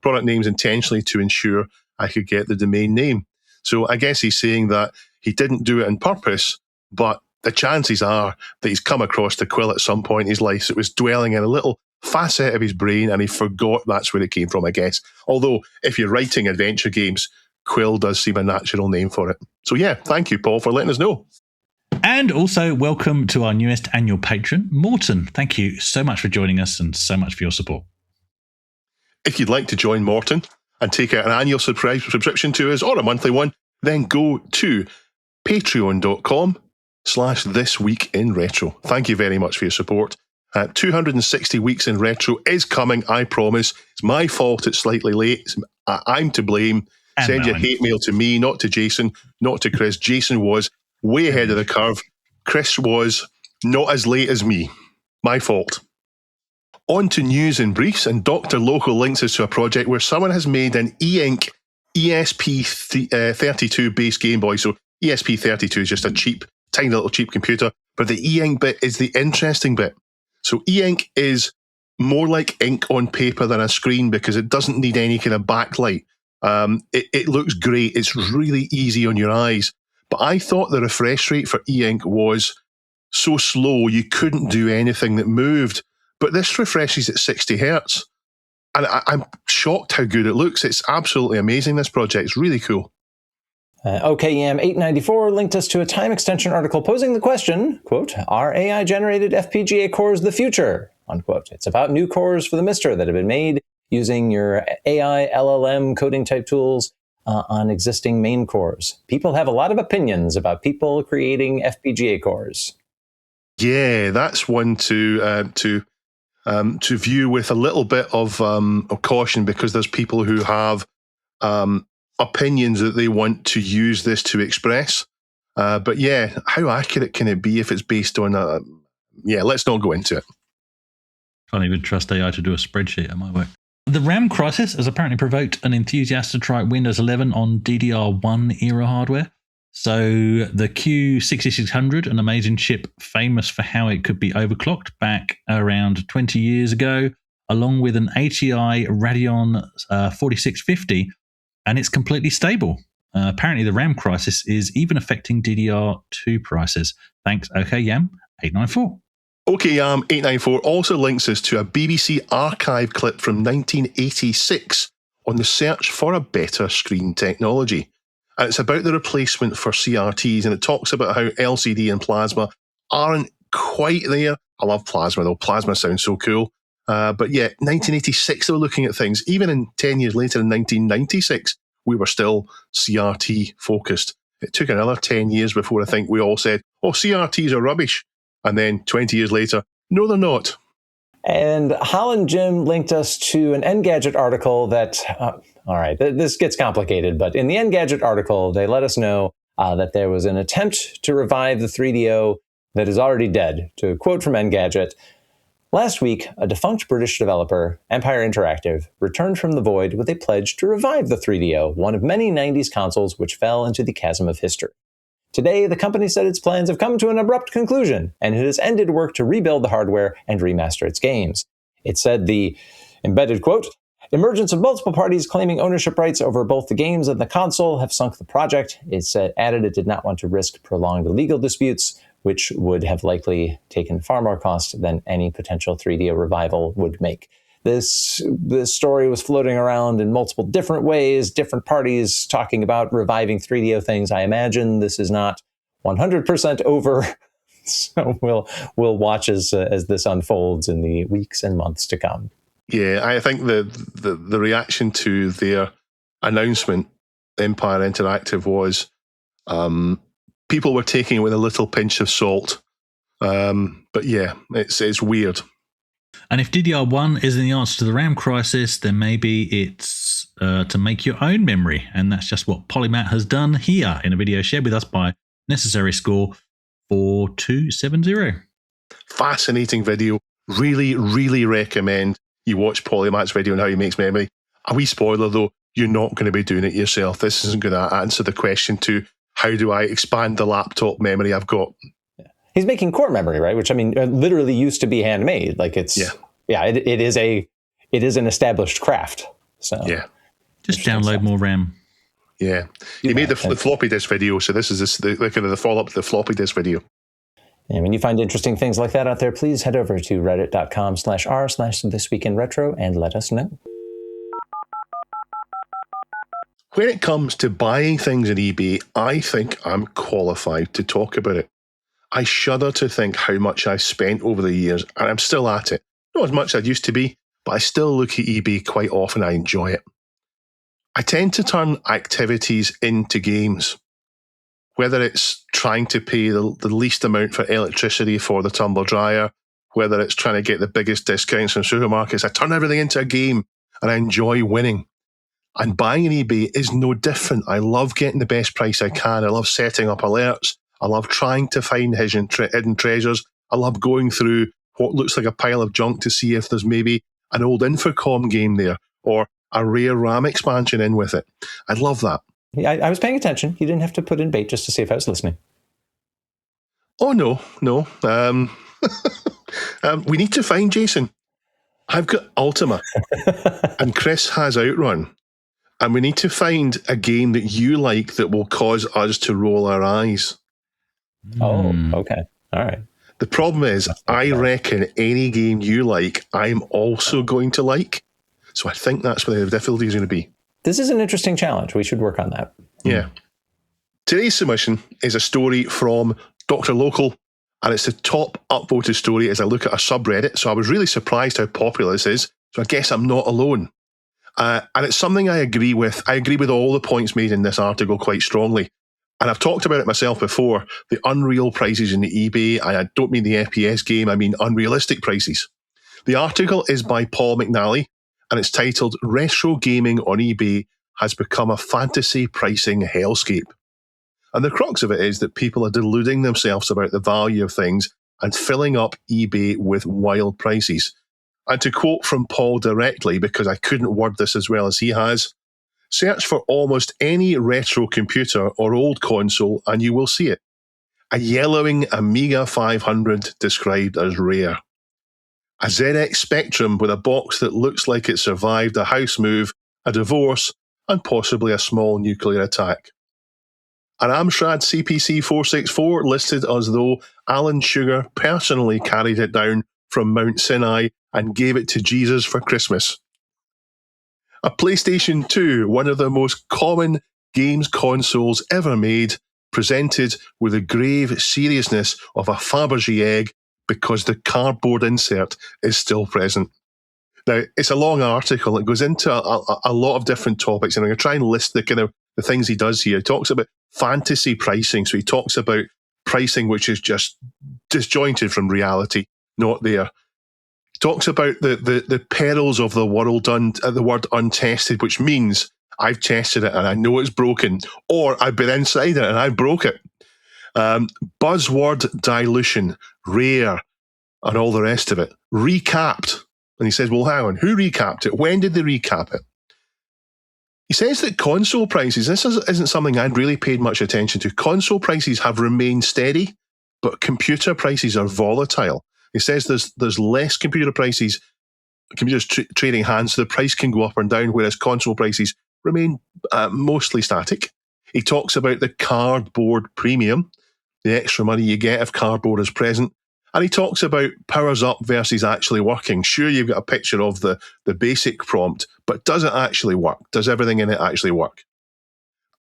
product names intentionally to ensure I could get the domain name. So I guess he's saying that he didn't do it on purpose, but the chances are that he's come across the Quill at some point in his life. So it was dwelling in a little facet of his brain and he forgot that's where it came from, I guess. Although, if you're writing adventure games, Quill does seem a natural name for it. So yeah, thank you, Paul, for letting us know. And also, welcome to our newest annual patron, Morton. Thank you so much for joining us and so much for your support. If you'd like to join Morton and take out an annual subscription to us or a monthly one, then go to patreon.com/thisweekinretro. Thank you very much for your support. 260 weeks in retro is coming, I promise. It's my fault it's slightly late. I'm to blame. And send your Rowan. hate mail to me, not to Jason, not to Chris. Jason was way ahead of the curve. Chris was not as late as me. My fault. On to news and briefs, and Dr. Local links us to a project where someone has made an e-ink ESP32 base Game Boy. So ESP32 is just a cheap, tiny little cheap computer, but the e-ink bit is the interesting bit. So e-ink is more like ink on paper than a screen because it doesn't need any kind of backlight. It looks great. It's really easy on your eyes. But I thought the refresh rate for e-ink was so slow you couldn't do anything that moved. But this refreshes at 60 hertz. And I'm shocked how good it looks. It's absolutely amazing, this project. It's really cool. OKEM 894 linked us to a Time Extension article posing the question, quote, are AI-generated FPGA cores the future? Unquote. It's about new cores for the Mister that have been made using your AI LLM coding type tools on existing main cores. People have a lot of opinions about people creating FPGA cores. Yeah, that's one to view with a little bit of caution, because there's people who have opinions that they want to use this to express. But yeah, how accurate can it be if it's based on a... Yeah, let's not go into it. Can't even trust AI to do a spreadsheet at my work. The RAM crisis has apparently provoked an enthusiast to try Windows 11 on DDR1 era hardware. So the Q6600, an amazing chip famous for how it could be overclocked back around 20 years ago, along with an ATI Radeon 4650, and it's completely stable. Apparently the RAM crisis is even affecting DDR2 prices. Thanks, OKYam894. OKYam894 also links us to a BBC archive clip from 1986 on the search for a better screen technology. And it's about the replacement for CRTs, and it talks about how LCD and plasma aren't quite there. I love plasma, though. Plasma sounds so cool. But yeah, 1986, they were looking at things. Even in 10 years later, in 1996, we were still CRT focused. It took another 10 years before I think we all said, oh, CRTs are rubbish. And then 20 years later, no, they're not. And Holland Jim linked us to an Engadget article that, all right, this gets complicated, but in the Engadget article, they let us know that there was an attempt to revive the 3DO that is already dead. To quote from Engadget, last week, a defunct British developer, Empire Interactive, returned from the void with a pledge to revive the 3DO, one of many 90s consoles which fell into the chasm of history. Today, the company said its plans have come to an abrupt conclusion, and it has ended work to rebuild the hardware and remaster its games. It said the embedded quote, emergence of multiple parties claiming ownership rights over both the games and the console have sunk the project. It added it did not want to risk prolonged legal disputes, which would have likely taken far more cost than any potential 3DO revival would make. This story was floating around in multiple different ways, different parties talking about reviving 3DO things. I imagine this is not 100% over, so we'll watch as this unfolds in the weeks and months to come. Yeah, I think the reaction to their announcement, Empire Interactive, was people were taking it with a little pinch of salt. But yeah, it's weird. And if DDR1 isn't the answer to the RAM crisis, then maybe it's to make your own memory. And that's just what Polymat has done here in a video shared with us by Necessary Score 4270. Fascinating video. Really, really recommend you watch Polymat's video on how he makes memory. A wee spoiler though, you're not going to be doing it yourself. This isn't going to answer the question to how do I expand the laptop memory I've got. He's making core memory, right? Which I mean, literally used to be handmade. Like it is an established craft. So yeah, just download more RAM. Yeah, he made the floppy disk video, so this is the kind of the follow up to the floppy disk video. And when you find interesting things like that out there, please head over to reddit.com/r/thisweekinretro and let us know. When it comes to buying things on eBay, I think I'm qualified to talk about it. I shudder to think how much I've spent over the years, and I'm still at it. Not as much as I used to be, but I still look at eBay quite often. I enjoy it. I tend to turn activities into games, whether it's trying to pay the least amount for electricity for the tumbler dryer, whether it's trying to get the biggest discounts from supermarkets. I turn everything into a game, and I enjoy winning. And buying on eBay is no different. I love getting the best price I can. I love setting up alerts. I love trying to find hidden treasures. I love going through what looks like a pile of junk to see if there's maybe an old Infocom game there or a rare RAM expansion in with it. I love that. Yeah, I was paying attention. You didn't have to put in bait just to see if I was listening. Oh, no. We need to find Jason. I've got Ultima and Chris has Outrun. And we need to find a game that you like that will cause us to roll our eyes. Oh, okay. All right. The problem is, I reckon any game you like, I'm also going to like. So I think that's where the difficulty is going to be. This is an interesting challenge. We should work on that. Yeah. Today's submission is a story from Dr. Local, and it's the top upvoted story as I look at a subreddit. So I was really surprised how popular this is. So I guess I'm not alone. And it's something I agree with. I agree with all the points made in this article quite strongly. And I've talked about it myself before, the unreal prices in the eBay. I don't mean the FPS game, I mean unrealistic prices. The article is by Paul McNally, and it's titled, Retro Gaming on eBay Has Become a Fantasy Pricing Hellscape. And the crux of it is that people are deluding themselves about the value of things and filling up eBay with wild prices. And to quote from Paul directly, because I couldn't word this as well as he has, search for almost any retro computer or old console and you will see it. A yellowing Amiga 500 described as rare. A ZX Spectrum with a box that looks like it survived a house move, a divorce, and possibly a small nuclear attack. An Amstrad CPC 464 listed as though Alan Sugar personally carried it down from Mount Sinai and gave it to Jesus for Christmas. A PlayStation 2, one of the most common games consoles ever made, presented with the grave seriousness of a Fabergé egg because the cardboard insert is still present. Now, it's a long article. It goes into a lot of different topics, and I'm going to try and list the kind of the things he does here. He talks about fantasy pricing. So he talks about pricing which is just disjointed from reality, not there. He talks about the perils of the world, the word untested, which means I've tested it and I know it's broken, or I've been inside it and I broke it. Buzzword dilution, rare, and all the rest of it. Recapped. And he says, well, hang on, who recapped it? When did they recap it? He says that console prices, this isn't something I'd really paid much attention to. Console prices have remained steady, but computer prices are volatile. He says there's less computer prices, computers trading hands, so the price can go up and down, whereas console prices remain mostly static. He talks about the cardboard premium, the extra money you get if cardboard is present. And he talks about powers up versus actually working. Sure, you've got a picture of the basic prompt, but does it actually work? Does everything in it actually work?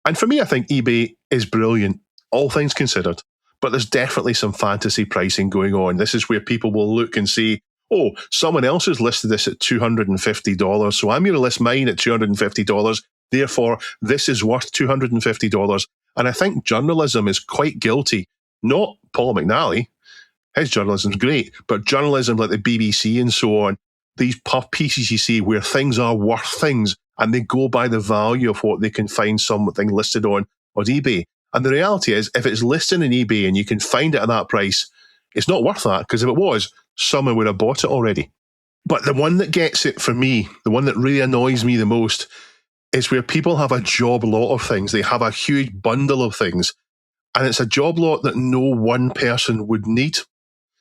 And for me, I think eBay is brilliant, all things considered. But there's definitely some fantasy pricing going on. This is where people will look and say, oh, someone else has listed this at $250, so I'm going to list mine at $250. Therefore, this is worth $250. And I think journalism is quite guilty. Not Paul McNally. His journalism's great, but journalism like the BBC and so on, these puff pieces you see where things are worth things and they go by the value of what they can find something listed on eBay. And the reality is, if it's listed on eBay and you can find it at that price, it's not worth that, because if it was, someone would have bought it already. But the one that gets it for me, the one that really annoys me the most, is where people have a job lot of things. They have a huge bundle of things, and it's a job lot that no one person would need.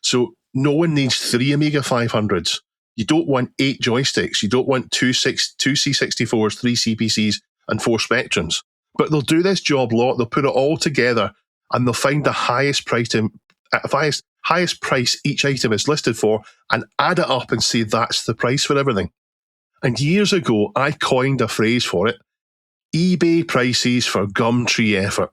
So no one needs 3 Amiga 500s. You don't want 8 joysticks. You don't want two C64s, 3 CPCs, and 4 Spectrums. But they'll do this job lot, they'll put it all together, and they'll find the highest price each item is listed for, and add it up and say that's the price for everything. And years ago, I coined a phrase for it, eBay prices for Gumtree effort.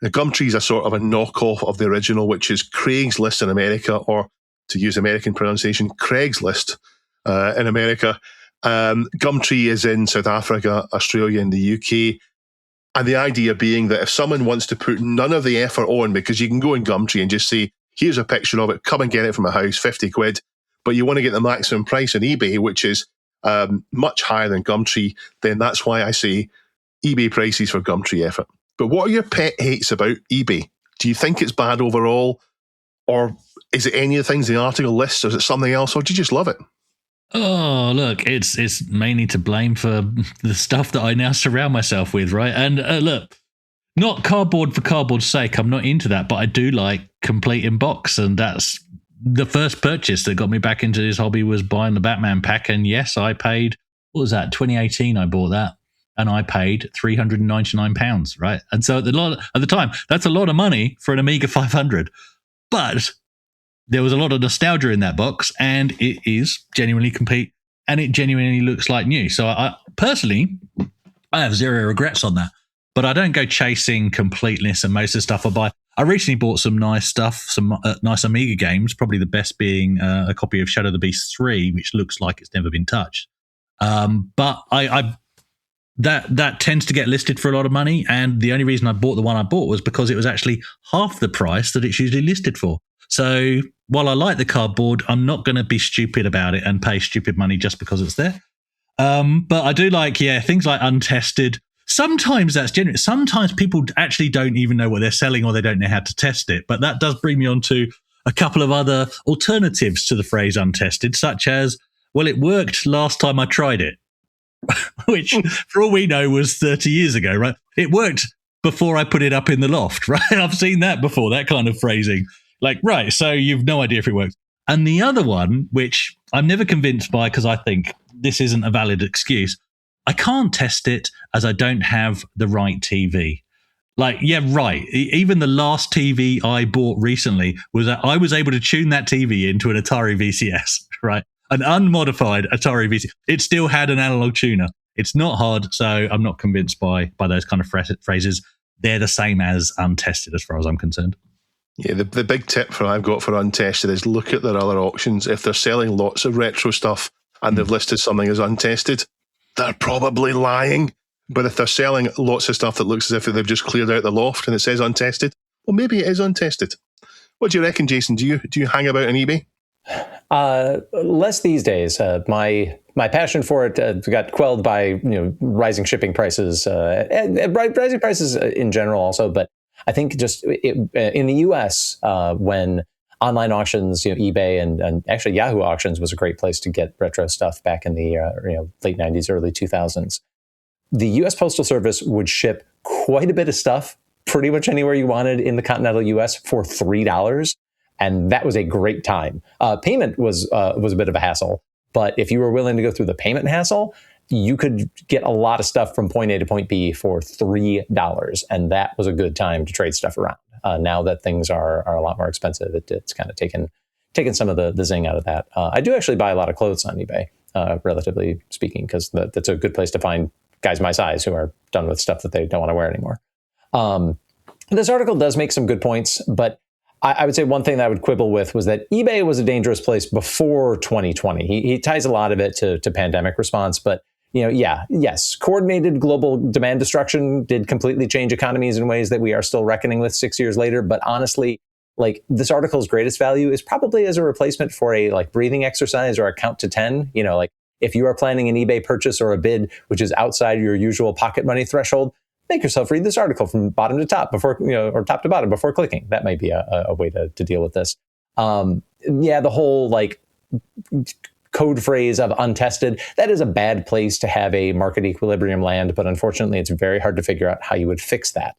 The Gumtree is a sort of a knockoff of the original, which is Craigslist in America, or to use American pronunciation, Craigslist in America. Gumtree is in South Africa, Australia, and the UK. And the idea being that if someone wants to put none of the effort on, because you can go in Gumtree and just say, here's a picture of it, come and get it from a house, 50 quid, but you want to get the maximum price on eBay, which is much higher than Gumtree, then that's why I say eBay prices for Gumtree effort. But what are your pet hates about eBay? Do you think it's bad overall? Or is it any of the things the article lists? Or is it something else? Or do you just love it? Oh, look, it's mainly to blame for the stuff that I now surround myself with, right? And look, not cardboard for cardboard's sake. I'm not into that, but I do like complete in box. And that's the first purchase that got me back into this hobby, was buying the Batman pack. And yes, I paid, what was that? 2018, I bought that. And I paid £399, right? And so at the time, that's a lot of money for an Amiga 500. But there was a lot of nostalgia in that box, and it is genuinely complete, and it genuinely looks like new. So I personally have zero regrets on that. But I don't go chasing completeness, and most of the stuff I buy. I recently bought some nice stuff, some nice Amiga games, probably the best being a copy of Shadow of the Beast 3, which looks like it's never been touched. But That tends to get listed for a lot of money, and the only reason I bought the one I bought was because it was actually half the price that it's usually listed for. So while I like the cardboard, I'm not going to be stupid about it and pay stupid money just because it's there. But I do like, things like untested, sometimes that's genuine. Sometimes people actually don't even know what they're selling or they don't know how to test it. But that does bring me on to a couple of other alternatives to the phrase untested, such as, well, it worked last time I tried it, which for all we know was 30 years ago, right? It worked before I put it up in the loft, right? I've seen that before, that kind of phrasing. Like, right, so you've no idea if it works. And the other one, which I'm never convinced by because I think this isn't a valid excuse, I can't test it as I don't have the right TV. Like, yeah, right. Even the last TV I bought recently was that I was able to tune that TV into an Atari VCS, right? An unmodified Atari VCS. It still had an analog tuner. It's not hard, so I'm not convinced by those kind of phrases. They're the same as untested as far as I'm concerned. Yeah, the big tip I've got for untested is look at their other auctions. If they're selling lots of retro stuff and they've listed something as untested, they're probably lying. But if they're selling lots of stuff that looks as if they've just cleared out the loft and it says untested, well, maybe it is untested. What do you reckon, Jason? Do you hang about on eBay? Less these days. My passion for it got quelled by rising shipping prices and rising prices in general also. But I think just in the U.S. When online auctions, eBay and actually Yahoo auctions was a great place to get retro stuff back in the late 90s, early 2000s. The U.S. Postal Service would ship quite a bit of stuff pretty much anywhere you wanted in the continental U.S. for $3. And that was a great time. Payment was a bit of a hassle, but if you were willing to go through the payment hassle, you could get a lot of stuff from point A to point B for $3, and that was a good time to trade stuff around. Now that things are a lot more expensive, it's kind of taken some of the zing out of that. I do actually buy a lot of clothes on eBay, relatively speaking, because that's a good place to find guys my size who are done with stuff that they don't want to wear anymore. This article does make some good points, but I would say one thing that I would quibble with was that eBay was a dangerous place before 2020. He ties a lot of it to pandemic response, but yes, coordinated global demand destruction did completely change economies in ways that we are still reckoning with 6 years later. But honestly, like, this article's greatest value is probably as a replacement for a breathing exercise or a count to 10. If you are planning an eBay purchase or a bid which is outside your usual pocket money threshold, make yourself read this article from bottom to top before, or top to bottom before clicking. That might be a way to deal with this. The whole code phrase of untested, that is a bad place to have a market equilibrium land, but unfortunately it's very hard to figure out how you would fix that.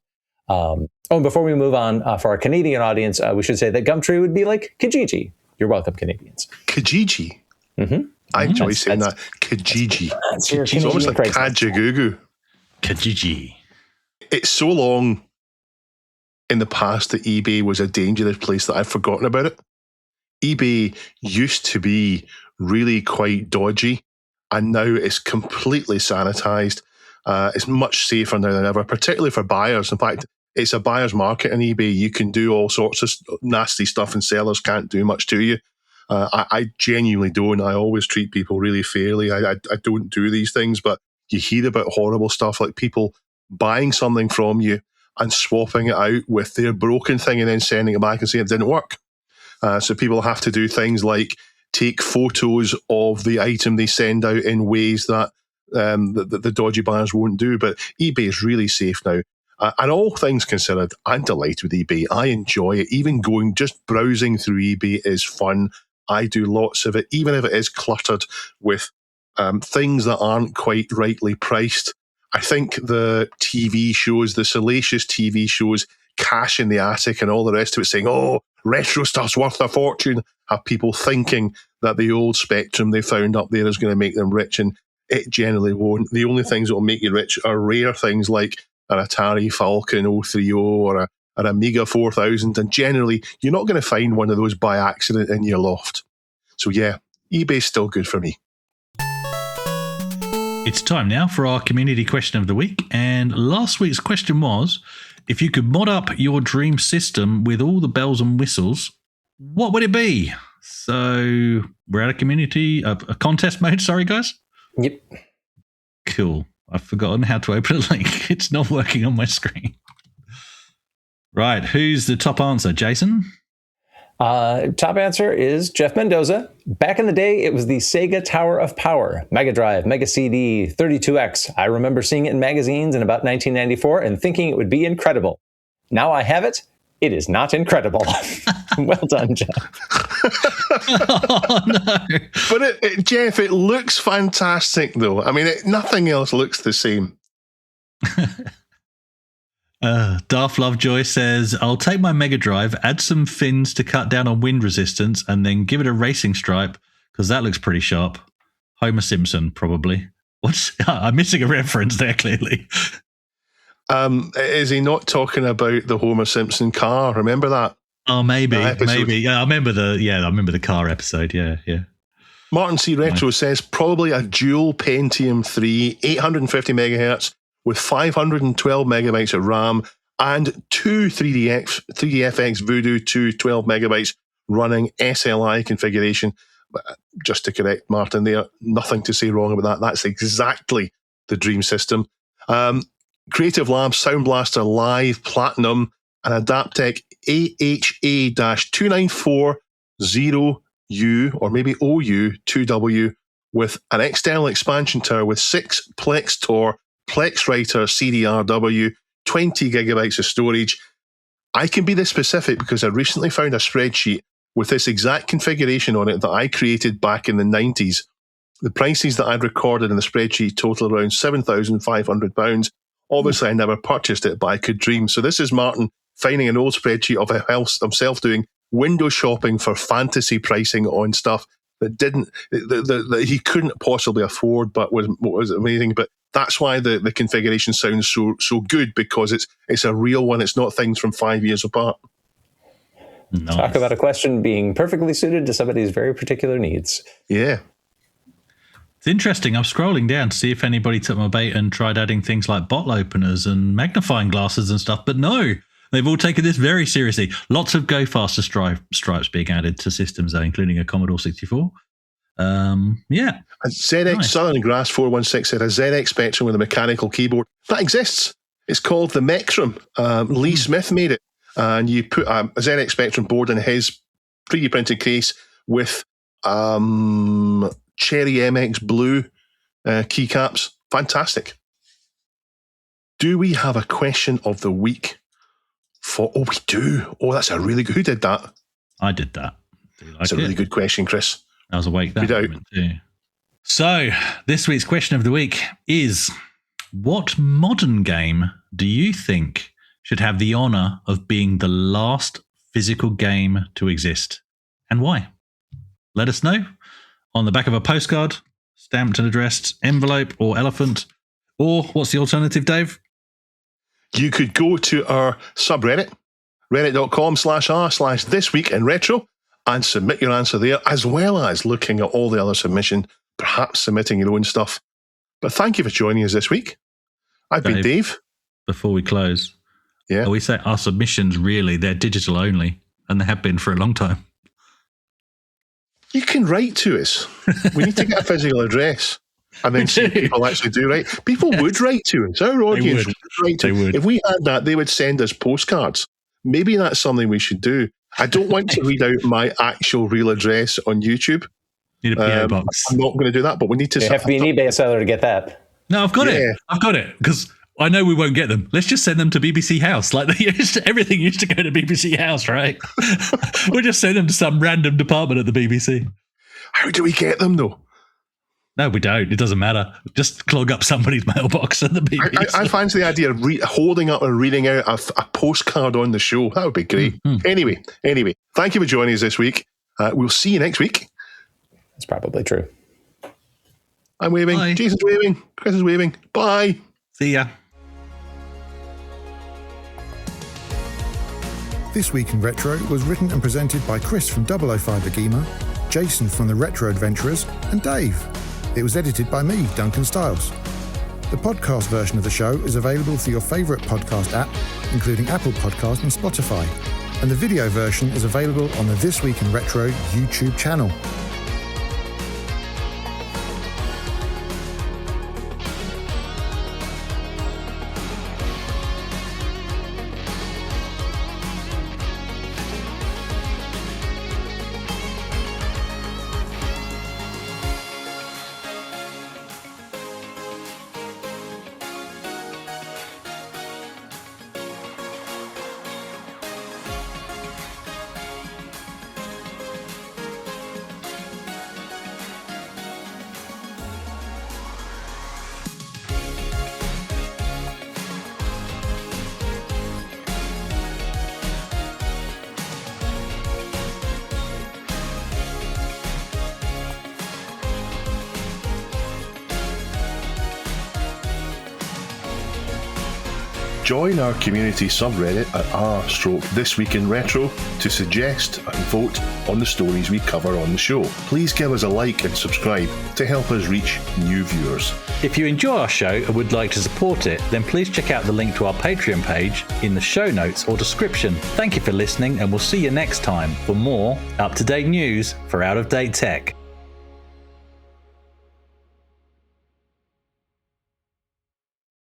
And before we move on, for our Canadian audience, we should say that Gumtree would be like Kijiji. You're welcome, Canadians. Kijiji? Mm-hmm. I enjoy saying that. Kijiji. It's almost like Kajagoogoo. Kijiji. It's so long in the past that eBay was a dangerous place that I've forgotten about it. eBay used to be really quite dodgy, and now it's completely sanitized. It's much safer now than ever, particularly for buyers. In fact, it's a buyer's market on eBay. You can do all sorts of nasty stuff and sellers can't do much to you. I genuinely don't. I always treat people really fairly. I don't do these things, but you hear about horrible stuff like people buying something from you and swapping it out with their broken thing and then sending it back and saying it didn't work. So people have to do things like take photos of the item they send out in ways that the dodgy buyers won't do. But eBay is really safe now. And all things considered, I'm delighted with eBay. I enjoy it. Even just browsing through eBay is fun. I do lots of it, even if it is cluttered with things that aren't quite rightly priced. I think the TV shows, the salacious TV shows, Cash in the Attic and all the rest of it saying, oh, retro stuff's worth a fortune, have people thinking that the old Spectrum they found up there is going to make them rich, and it generally won't. The only things that will make you rich are rare things like an Atari Falcon 030 or an Amiga 4000, and generally you're not going to find one of those by accident in your loft. So yeah, eBay's still good for me. It's time now for our community question of the week. And last week's question was, if you could mod up your dream system with all the bells and whistles, what would it be? So we're at a contest mode. Sorry, guys. Yep. Cool. I've forgotten how to open a link. It's not working on my screen. Right. Who's the top answer? Jason? Top answer is Jeff Mendoza. Back in the day, it was the Sega Tower of Power, Mega Drive, Mega CD, 32X. I remember seeing it in magazines in about 1994 and thinking it would be incredible. Now I have it. It is not incredible. Well done, Jeff. Oh, no. But Jeff, it looks fantastic, though. I mean, nothing else looks the same. Darth Lovejoy says, I'll take my Mega Drive, add some fins to cut down on wind resistance, and then give it a racing stripe, because that looks pretty sharp. Homer Simpson, probably. I'm missing a reference there, clearly. Is he not talking about the Homer Simpson car? Remember that? Oh, maybe. Yeah, I remember the car episode. Yeah. Martin C. Retro says probably a dual Pentium 3, 850 megahertz with 512 megabytes of RAM and two 3DFX Voodoo 2 12 megabytes running SLI configuration. Just to correct Martin there, nothing to say wrong about that. That's exactly the dream system. Creative Labs Sound Blaster Live Platinum and Adaptec AHA-2940U or maybe OU2W with an external expansion tower with 6 Plex Tor, Plex Writer CDRW, 20 gigabytes of storage. I can be this specific because I recently found a spreadsheet with this exact configuration on it that I created back in the 90s. The prices that I'd recorded in the spreadsheet total around £7,500. Obviously, I never purchased it, but I could dream. So this is Martin finding an old spreadsheet of himself doing window shopping for fantasy pricing on stuff that he couldn't possibly afford, but was amazing. But that's why the configuration sounds so good, because it's a real one. It's not things from 5 years apart. Nice. Talk about a question being perfectly suited to somebody's very particular needs. Yeah. It's interesting. I'm scrolling down to see if anybody took my bait and tried adding things like bottle openers and magnifying glasses and stuff, but no, they've all taken this very seriously. Lots of Go Faster stripes being added to systems, including a Commodore 64. Yeah. And ZX Nice. Southern Grass 416 said a ZX Spectrum with a mechanical keyboard. That exists. It's called the Mectrum. Lee Smith made it. And you put a ZX Spectrum board in his 3D printed case with Cherry MX Blue keycaps. Fantastic. Do we have a question of the week? We do. Oh, that's a really good. Who did that? I did that. That's a really good question, Chris. I was awake that Read out. moment too. So, this week's question of the week is, what modern game do you think should have the honor of being the last physical game to exist, and why? Let us know on the back of a postcard, stamped and addressed envelope or elephant, or what's the alternative, Dave? You could go to our subreddit, reddit.com/r/thisweekinretro, and submit your answer there, as well as looking at all the other submission, perhaps submitting your own stuff. But thank you for joining us this week. I've been Dave. Before we close, Yeah. we say our submissions, really, they're digital only, and they have been for a long time. You can write to us. We need to get a physical address and then see if people actually do write. People would write to us. Our audience would write to us. If we had that, they would send us postcards. Maybe that's something we should do. I don't want to read out my actual real address on YouTube. Need a PO box. I'm not going to do that, but we need to... You have to be an eBay seller to get that. No, I've got it. I've got it, because I know we won't get them. Let's just send them to BBC House. Like everything used to go to BBC House, right? We'll just send them to some random department at the BBC. How do we get them, though? No, we don't. It doesn't matter. Just clog up somebody's mailbox at the BBC. I fancy the idea of holding up and reading out a postcard on the show. That would be great. Anyway, thank you for joining us this week. We'll see you next week. That's probably true. I'm waving. Bye. Jason's waving. Chris is waving. Bye. See ya. This Week in Retro was written and presented by Chris from 005 AGIMA, Jason from the Retro Adventurers, and Dave. It was edited by me, Duncan Styles. The podcast version of the show is available through your favourite podcast app, including Apple Podcast and Spotify. And the video version is available on the This Week in Retro YouTube channel. Join our community subreddit at r/This Week in Retro to suggest and vote on the stories we cover on the show. Please give us a like and subscribe to help us reach new viewers. If you enjoy our show and would like to support it, then please check out the link to our Patreon page in the show notes or description. Thank you for listening, and we'll see you next time for more up-to-date news for out-of-date tech.